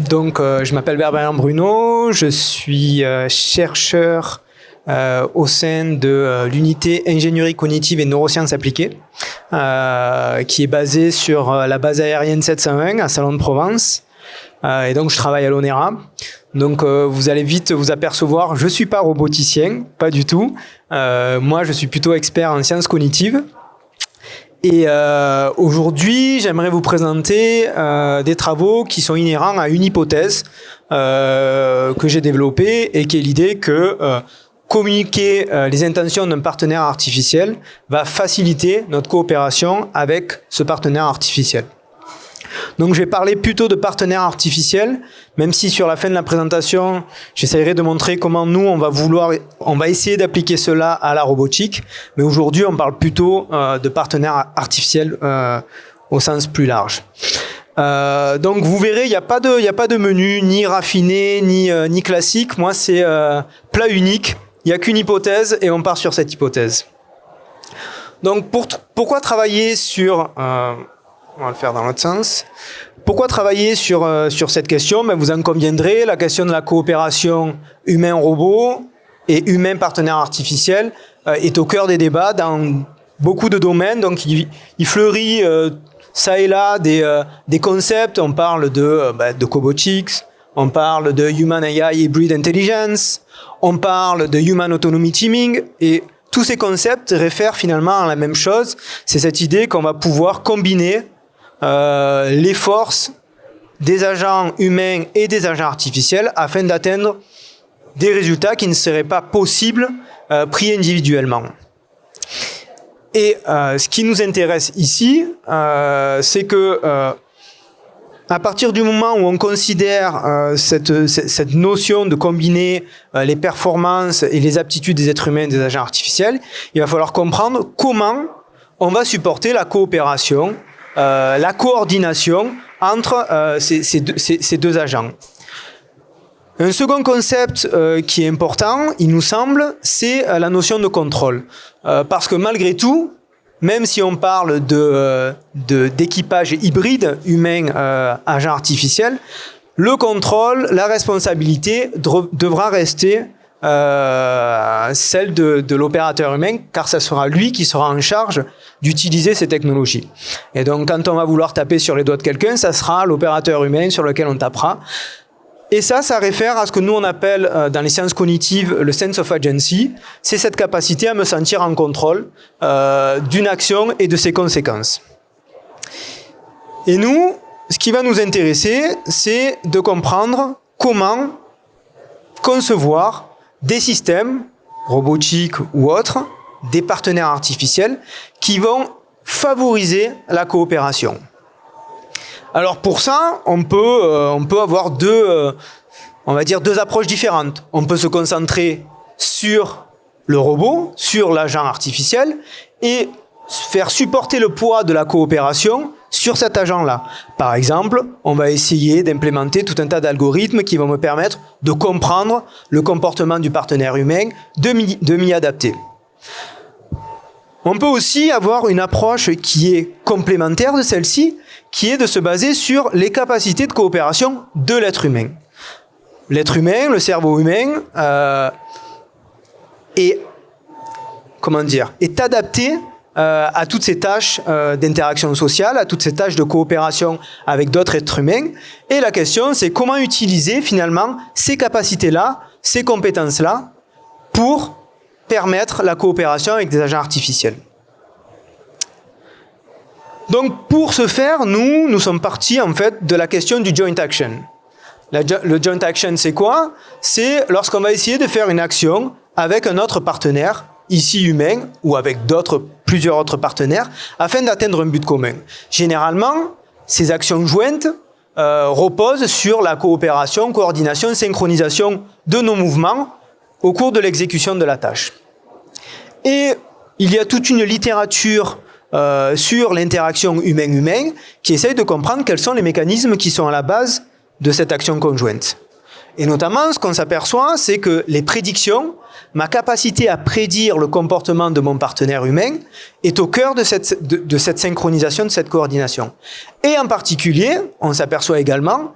Donc, je m'appelle Berbérien Bruno, je suis chercheur au sein de l'unité ingénierie cognitive et neurosciences appliquées, qui est basée sur la base aérienne 701 à Salon de Provence. Et donc, je travaille à l'ONERA. Donc, vous allez vite vous apercevoir, je ne suis pas roboticien, pas du tout. Moi, je suis plutôt expert en sciences cognitives. Et aujourd'hui, j'aimerais vous présenter des travaux qui sont inhérents à une hypothèse que j'ai développée et qui est l'idée que communiquer les intentions d'un partenaire artificiel va faciliter notre coopération avec ce partenaire artificiel. Donc je vais parler plutôt de partenaire artificiel, même si sur la fin de la présentation, j'essaierai de montrer comment nous, on va essayer d'appliquer cela à la robotique. Mais aujourd'hui, on parle plutôt de partenaire artificiel au sens plus large. Donc vous verrez, il n'y a pas de menu ni raffiné, ni classique. Moi, c'est plat unique. Il n'y a qu'une hypothèse et on part sur cette hypothèse. Donc pourquoi travailler sur... on va le faire dans l'autre sens. Pourquoi travailler sur cette question ? Vous en conviendrez, la question de la coopération humain-robot et humain-partenaire artificiel est au cœur des débats dans beaucoup de domaines. Donc, il fleurit ça et là des concepts. On parle de cobotics, on parle de Human AI Hybrid Intelligence, on parle de Human Autonomy Teaming et tous ces concepts réfèrent finalement à la même chose. C'est cette idée qu'on va pouvoir combiner les forces des agents humains et des agents artificiels afin d'atteindre des résultats qui ne seraient pas possibles pris individuellement. Et ce qui nous intéresse ici, c'est que à partir du moment où on considère cette notion de combiner les performances et les aptitudes des êtres humains et des agents artificiels, il va falloir comprendre comment on va supporter la coopération, la coordination entre ces deux agents. Un second concept qui est important, il nous semble, c'est la notion de contrôle. Parce que malgré tout, même si on parle d'équipage hybride humain-agent artificiel, le contrôle, la responsabilité devra rester celle de l'opérateur humain, car ça sera lui qui sera en charge d'utiliser ces technologies. Et donc, quand on va vouloir taper sur les doigts de quelqu'un, ça sera l'opérateur humain sur lequel on tapera. Et ça réfère à ce que nous on appelle dans les sciences cognitives le sense of agency. C'est cette capacité à me sentir en contrôle d'une action et de ses conséquences. Et nous, ce qui va nous intéresser, c'est de comprendre comment concevoir des systèmes, robotiques ou autres, des partenaires artificiels, qui vont favoriser la coopération. Alors pour ça, on peut avoir deux approches différentes. On peut se concentrer sur le robot, sur l'agent artificiel, et faire supporter le poids de la coopération sur cet agent-là. Par exemple, on va essayer d'implémenter tout un tas d'algorithmes qui vont me permettre de comprendre le comportement du partenaire humain, de m'y adapter. On peut aussi avoir une approche qui est complémentaire de celle-ci, qui est de se baser sur les capacités de coopération de l'être humain. L'être humain, le cerveau humain, est adapté à toutes ces tâches d'interaction sociale, à toutes ces tâches de coopération avec d'autres êtres humains. Et la question, c'est comment utiliser finalement ces capacités-là, ces compétences-là, pour permettre la coopération avec des agents artificiels. Donc pour ce faire, nous sommes partis en fait de la question du joint action. Le joint action, c'est quoi ? C'est lorsqu'on va essayer de faire une action avec un autre partenaire, ici humain, ou avec plusieurs autres partenaires, afin d'atteindre un but commun. Généralement, ces actions jointes reposent sur la coopération, coordination, synchronisation de nos mouvements au cours de l'exécution de la tâche. Et il y a toute une littérature sur l'interaction humain-humain qui essaye de comprendre quels sont les mécanismes qui sont à la base de cette action conjointe. Et notamment, ce qu'on s'aperçoit, c'est que les prédictions, ma capacité à prédire le comportement de mon partenaire humain est au cœur de cette synchronisation, de cette coordination. Et en particulier, on s'aperçoit également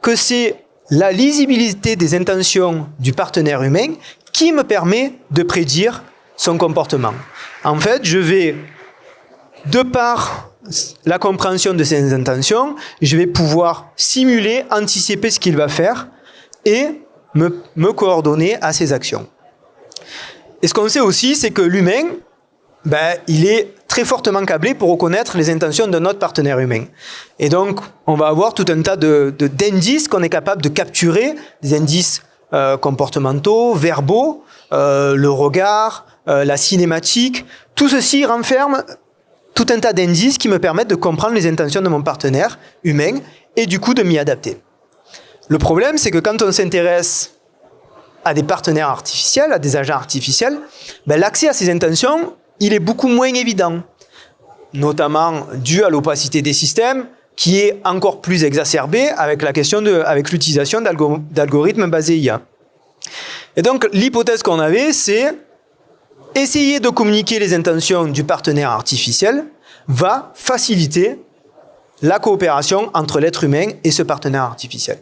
que c'est la lisibilité des intentions du partenaire humain qui me permet de prédire son comportement. En fait, je vais, de par la compréhension de ses intentions, je vais pouvoir simuler, anticiper ce qu'il va faire et me coordonner à ses actions. Et ce qu'on sait aussi, c'est que l'humain, il est très fortement câblé pour reconnaître les intentions de notre partenaire humain. Et donc, on va avoir tout un tas d'indices qu'on est capable de capturer, des indices comportementaux, verbaux, le regard, la cinématique. Tout ceci renferme tout un tas d'indices qui me permettent de comprendre les intentions de mon partenaire humain et du coup de m'y adapter. Le problème, c'est que quand on s'intéresse à des partenaires artificiels, à des agents artificiels, l'accès à ces intentions, il est beaucoup moins évident, notamment dû à l'opacité des systèmes, qui est encore plus exacerbée avec l'utilisation d'algorithmes basés IA. Et donc, l'hypothèse qu'on avait, c'est essayer de communiquer les intentions du partenaire artificiel va faciliter la coopération entre l'être humain et ce partenaire artificiel.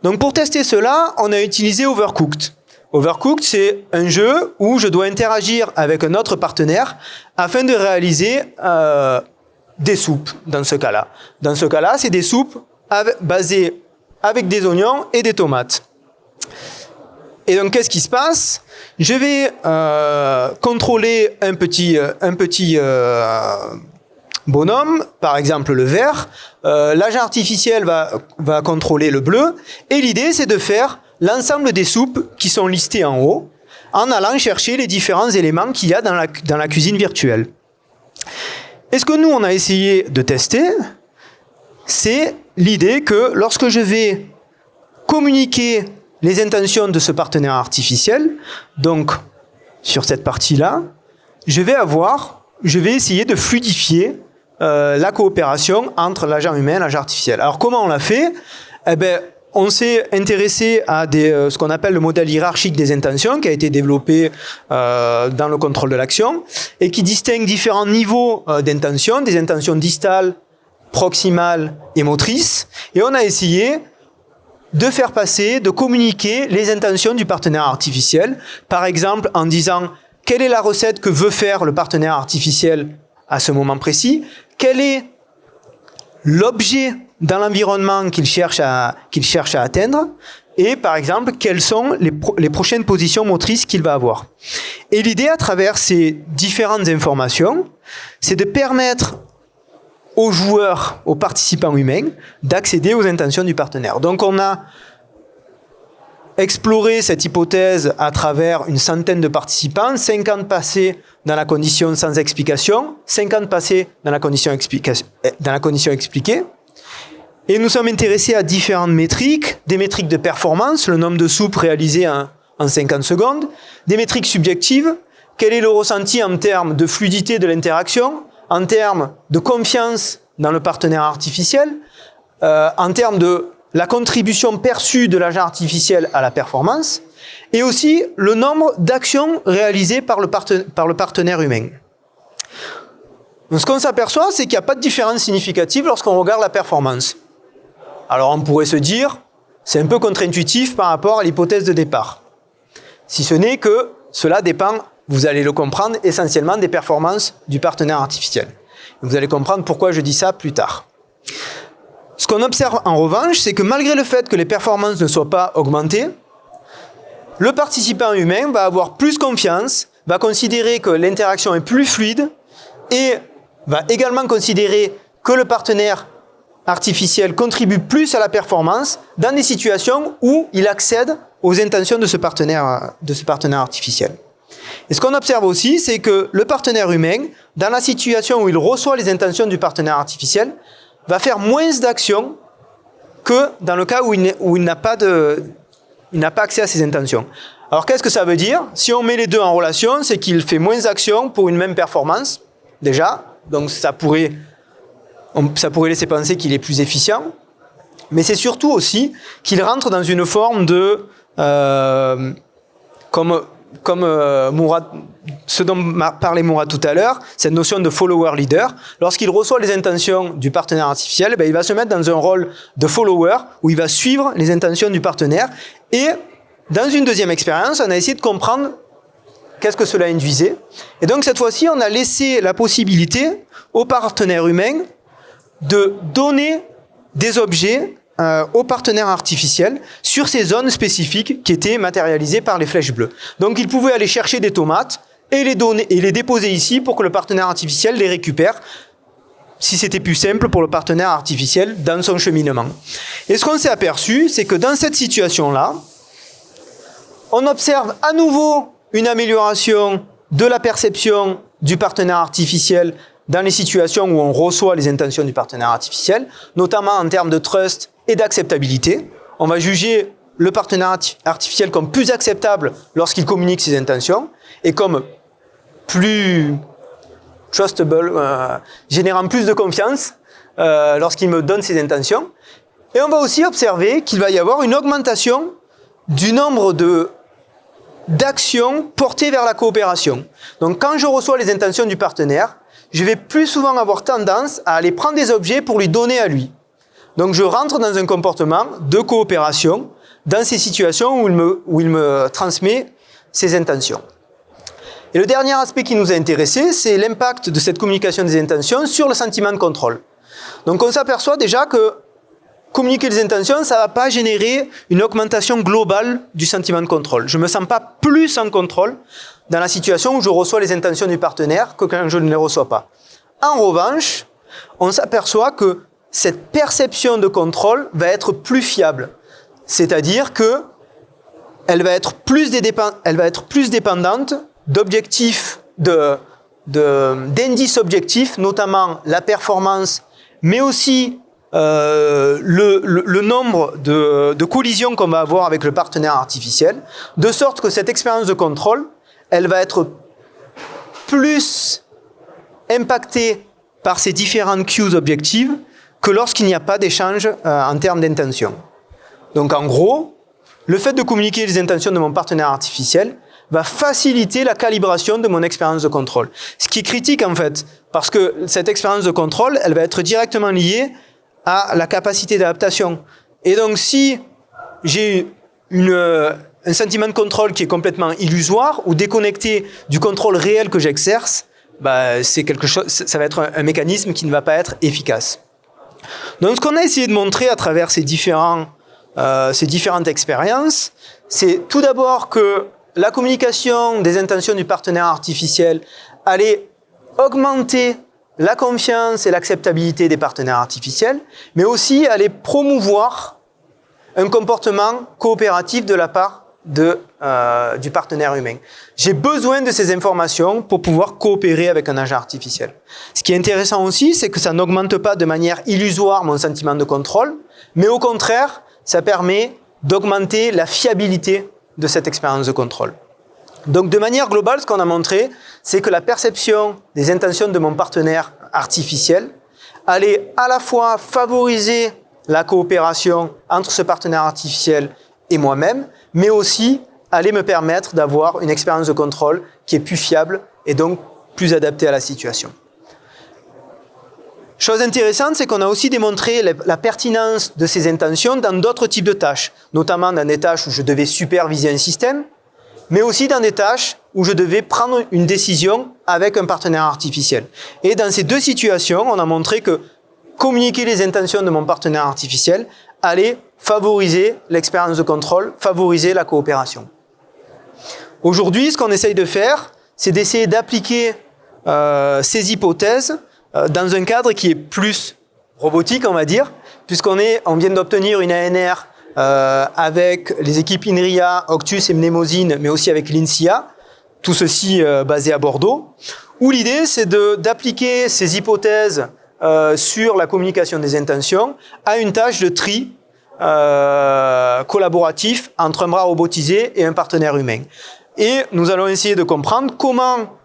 Donc, pour tester cela, on a utilisé Overcooked. Overcooked, c'est un jeu où je dois interagir avec un autre partenaire afin de réaliser des soupes, dans ce cas-là. Dans ce cas-là, c'est des soupes basées avec des oignons et des tomates. Et donc, qu'est-ce qui se passe? Je vais contrôler un petit bonhomme, par exemple le vert. L'agent artificiel va contrôler le bleu. Et l'idée, c'est de faire l'ensemble des soupes qui sont listées en haut, en allant chercher les différents éléments qu'il y a dans la cuisine virtuelle. Et ce que nous, on a essayé de tester, c'est l'idée que lorsque je vais communiquer les intentions de ce partenaire artificiel, donc sur cette partie-là, je vais essayer de fluidifier la coopération entre l'agent humain et l'agent artificiel. Alors comment on l'a fait? On s'est intéressé à ce qu'on appelle le modèle hiérarchique des intentions, qui a été développé dans le contrôle de l'action, et qui distingue différents niveaux d'intention, des intentions distales, proximales et motrices. Et on a essayé de communiquer les intentions du partenaire artificiel, par exemple en disant quelle est la recette que veut faire le partenaire artificiel à ce moment précis, quel est l'objet dans l'environnement qu'il cherche à atteindre, et par exemple, quelles sont les prochaines positions motrices qu'il va avoir. Et l'idée, à travers ces différentes informations, c'est de permettre aux joueurs, aux participants humains, d'accéder aux intentions du partenaire. Donc on a exploré cette hypothèse à travers une centaine de participants, 50 passés dans la condition sans explication, 50 passés dans la condition expliquée. Et nous sommes intéressés à différentes métriques, des métriques de performance, le nombre de soupes réalisées en 50 secondes, des métriques subjectives, quel est le ressenti en termes de fluidité de l'interaction, en termes de confiance dans le partenaire artificiel, en termes de la contribution perçue de l'agent artificiel à la performance, et aussi le nombre d'actions réalisées par le partenaire humain. Donc, ce qu'on s'aperçoit, c'est qu'il n'y a pas de différence significative lorsqu'on regarde la performance. Alors on pourrait se dire, c'est un peu contre-intuitif par rapport à l'hypothèse de départ. Si ce n'est que cela dépend, vous allez le comprendre, essentiellement des performances du partenaire artificiel. Vous allez comprendre pourquoi je dis ça plus tard. Ce qu'on observe en revanche, c'est que malgré le fait que les performances ne soient pas augmentées, le participant humain va avoir plus confiance, va considérer que l'interaction est plus fluide et va également considérer que le partenaire artificiel contribue plus à la performance dans des situations où il accède aux intentions de ce partenaire artificiel. Et ce qu'on observe aussi, c'est que le partenaire humain, dans la situation où il reçoit les intentions du partenaire artificiel, va faire moins d'actions que dans le cas où il n'a pas accès à ses intentions. Alors qu'est-ce que ça veut dire? Si on met les deux en relation, c'est qu'il fait moins d'actions pour une même performance, déjà, donc ça pourrait laisser penser qu'il est plus efficient, mais c'est surtout aussi qu'il rentre dans une forme de, comme Mourad ce dont parlait Mourad tout à l'heure, cette notion de follower leader, lorsqu'il reçoit les intentions du partenaire artificiel, il va se mettre dans un rôle de follower où il va suivre les intentions du partenaire. Et dans une deuxième expérience, on a essayé de comprendre qu'est-ce que cela induisait. Et donc cette fois-ci, on a laissé la possibilité au partenaire humain de donner des objets au partenaire artificiel sur ces zones spécifiques qui étaient matérialisées par les flèches bleues. Donc il pouvait aller chercher des tomates et les déposer ici pour que le partenaire artificiel les récupère, si c'était plus simple pour le partenaire artificiel dans son cheminement. Et ce qu'on s'est aperçu, c'est que dans cette situation-là, on observe à nouveau une amélioration de la perception du partenaire artificiel dans les situations où on reçoit les intentions du partenaire artificiel, notamment en termes de trust et d'acceptabilité. On va juger le partenaire artificiel comme plus acceptable lorsqu'il communique ses intentions et comme plus trustable, générant plus de confiance lorsqu'il me donne ses intentions. Et on va aussi observer qu'il va y avoir une augmentation du nombre d'actions portées vers la coopération. Donc quand je reçois les intentions du partenaire, je vais plus souvent avoir tendance à aller prendre des objets pour lui donner à lui. Donc je rentre dans un comportement de coopération dans ces situations où il me transmet ses intentions. Et le dernier aspect qui nous a intéressé, c'est l'impact de cette communication des intentions sur le sentiment de contrôle. Donc on s'aperçoit déjà que communiquer les intentions, ça ne va pas générer une augmentation globale du sentiment de contrôle. Je ne me sens pas plus en contrôle dans la situation où je reçois les intentions du partenaire que quand je ne les reçois pas. En revanche, on s'aperçoit que cette perception de contrôle va être plus fiable. C'est-à-dire qu'elle va être plus dépendante d'objectifs, d'indices objectifs, notamment la performance, mais aussi le nombre de collisions qu'on va avoir avec le partenaire artificiel, de sorte que cette expérience de contrôle, elle va être plus impactée par ces différentes cues objectives que lorsqu'il n'y a pas d'échange en termes d'intention. Donc en gros, le fait de communiquer les intentions de mon partenaire artificiel va faciliter la calibration de mon expérience de contrôle. Ce qui est critique en fait, parce que cette expérience de contrôle, elle va être directement liée à la capacité d'adaptation. Et donc si j'ai un sentiment de contrôle qui est complètement illusoire ou déconnecté du contrôle réel que j'exerce, c'est quelque chose, ça va être un mécanisme qui ne va pas être efficace. Donc ce qu'on a essayé de montrer à travers ces différentes expériences, c'est tout d'abord que la communication des intentions du partenaire artificiel allait augmenter la confiance et l'acceptabilité des partenaires artificiels, mais aussi allait promouvoir un comportement coopératif de la part du partenaire humain. J'ai besoin de ces informations pour pouvoir coopérer avec un agent artificiel. Ce qui est intéressant aussi, c'est que ça n'augmente pas de manière illusoire mon sentiment de contrôle, mais au contraire, ça permet d'augmenter la fiabilité de cette expérience de contrôle. Donc de manière globale, ce qu'on a montré, c'est que la perception des intentions de mon partenaire artificiel allait à la fois favoriser la coopération entre ce partenaire artificiel et moi-même, mais aussi allait me permettre d'avoir une expérience de contrôle qui est plus fiable et donc plus adaptée à la situation. Chose intéressante, c'est qu'on a aussi démontré la pertinence de ces intentions dans d'autres types de tâches, notamment dans des tâches où je devais superviser un système, mais aussi dans des tâches où je devais prendre une décision avec un partenaire artificiel. Et dans ces deux situations, on a montré que communiquer les intentions de mon partenaire artificiel allait favoriser l'expérience de contrôle, favoriser la coopération. Aujourd'hui, ce qu'on essaye de faire, c'est d'essayer d'appliquer ces hypothèses dans un cadre qui est plus robotique, on va dire, puisqu'on vient d'obtenir une ANR avec les équipes INRIA, Octus et Mnemosine, mais aussi avec l'INSIA, tout ceci basé à Bordeaux, où l'idée c'est d'appliquer ces hypothèses sur la communication des intentions à une tâche de tri collaboratif entre un bras robotisé et un partenaire humain. Et nous allons essayer de comprendre comment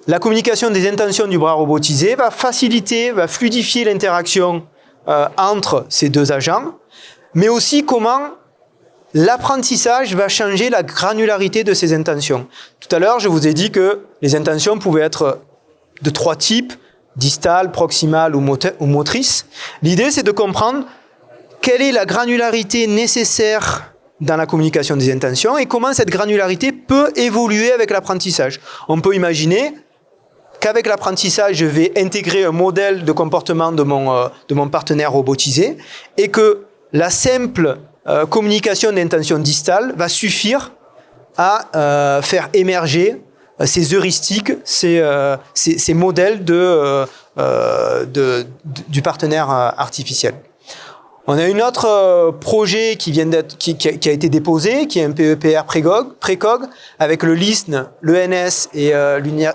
la communication des intentions du bras robotisé va faciliter, va fluidifier l'interaction entre ces deux agents, mais aussi comment l'apprentissage va changer la granularité de ces intentions. Tout à l'heure, je vous ai dit que les intentions pouvaient être de 3 types, distales, proximales ou motrices. L'idée, c'est de comprendre quelle est la granularité nécessaire dans la communication des intentions et comment cette granularité peut évoluer avec l'apprentissage. On peut imaginer qu'avec l'apprentissage, je vais intégrer un modèle de comportement de mon partenaire robotisé et que la simple communication d'intention distale va suffire à faire émerger ces heuristiques, ces modèles du partenaire artificiel. On a un autre projet qui a été déposé, qui est un PEPR Précog, avec le LISN, l'ENS et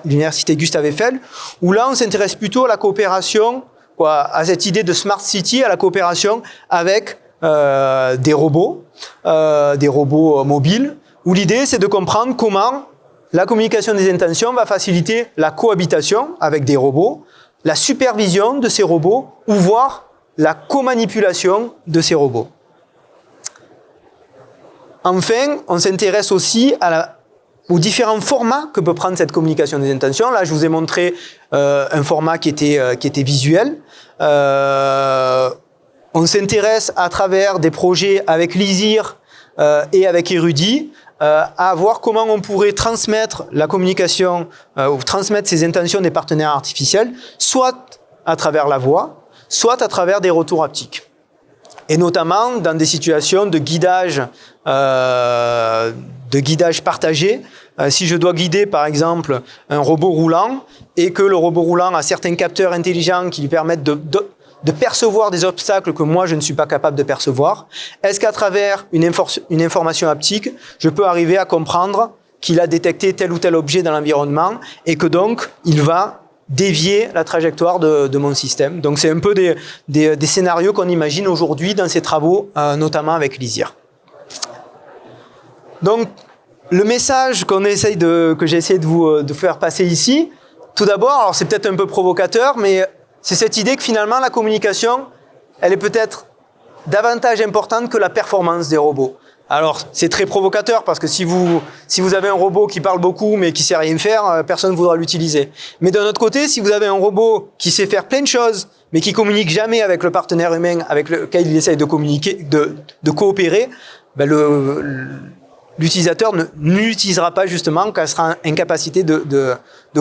l'Université Gustave Eiffel, où là, on s'intéresse plutôt à la coopération, à cette idée de Smart City, à la coopération avec des robots mobiles, où l'idée, c'est de comprendre comment la communication des intentions va faciliter la cohabitation avec des robots, la supervision de ces robots, ou voire la co-manipulation de ces robots. Enfin, on s'intéresse aussi aux différents formats que peut prendre cette communication des intentions. Là, je vous ai montré un format qui était visuel. On s'intéresse à travers des projets avec Lizir et avec Erudit à voir comment on pourrait transmettre la communication ou transmettre ces intentions des partenaires artificiels, soit à travers la voix, soit à travers des retours haptiques. Et notamment dans des situations de guidage partagé. Si je dois guider, par exemple, un robot roulant et que le robot roulant a certains capteurs intelligents qui lui permettent de percevoir des obstacles que moi, je ne suis pas capable de percevoir, est-ce qu'à travers une information haptique, je peux arriver à comprendre qu'il a détecté tel ou tel objet dans l'environnement et que donc, il va dévier la trajectoire de mon système. Donc c'est un peu des scénarios qu'on imagine aujourd'hui dans ces travaux, notamment avec Lizir. Donc le message que j'ai essayé de vous faire passer ici, tout d'abord, alors c'est peut-être un peu provocateur, mais c'est cette idée que finalement la communication, elle est peut-être davantage importante que la performance des robots. Alors, c'est très provocateur parce que si vous avez un robot qui parle beaucoup mais qui sait rien faire, personne ne voudra l'utiliser. Mais d'un autre côté, si vous avez un robot qui sait faire plein de choses mais qui communique jamais avec le partenaire humain avec lequel il essaye de communiquer, de coopérer, ben l'utilisateur n'utilisera pas justement quand il sera en incapacité de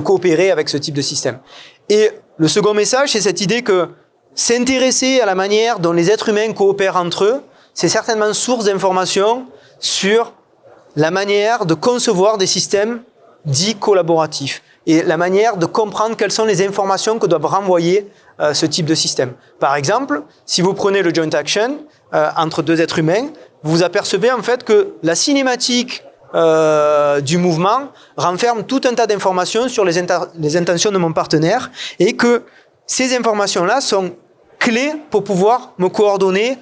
coopérer avec ce type de système. Et le second message, c'est cette idée que s'intéresser à la manière dont les êtres humains coopèrent entre eux, c'est certainement source d'informations sur la manière de concevoir des systèmes dits collaboratifs et la manière de comprendre quelles sont les informations que doivent renvoyer ce type de système. Par exemple, si vous prenez le joint action entre deux êtres humains, vous apercevez en fait que la cinématique du mouvement renferme tout un tas d'informations sur les intentions de mon partenaire et que ces informations-là sont clés pour pouvoir me coordonner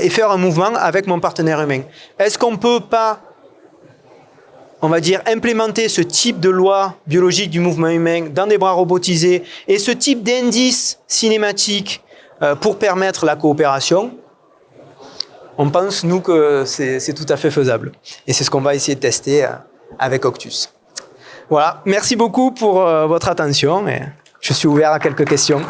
et faire un mouvement avec mon partenaire humain. Est-ce qu'on ne peut pas, on va dire, implémenter ce type de loi biologique du mouvement humain dans des bras robotisés et ce type d'indices cinématiques pour permettre la coopération? On pense, nous, que c'est tout à fait faisable. Et c'est ce qu'on va essayer de tester avec Octus. Voilà, merci beaucoup pour votre attention et je suis ouvert à quelques questions.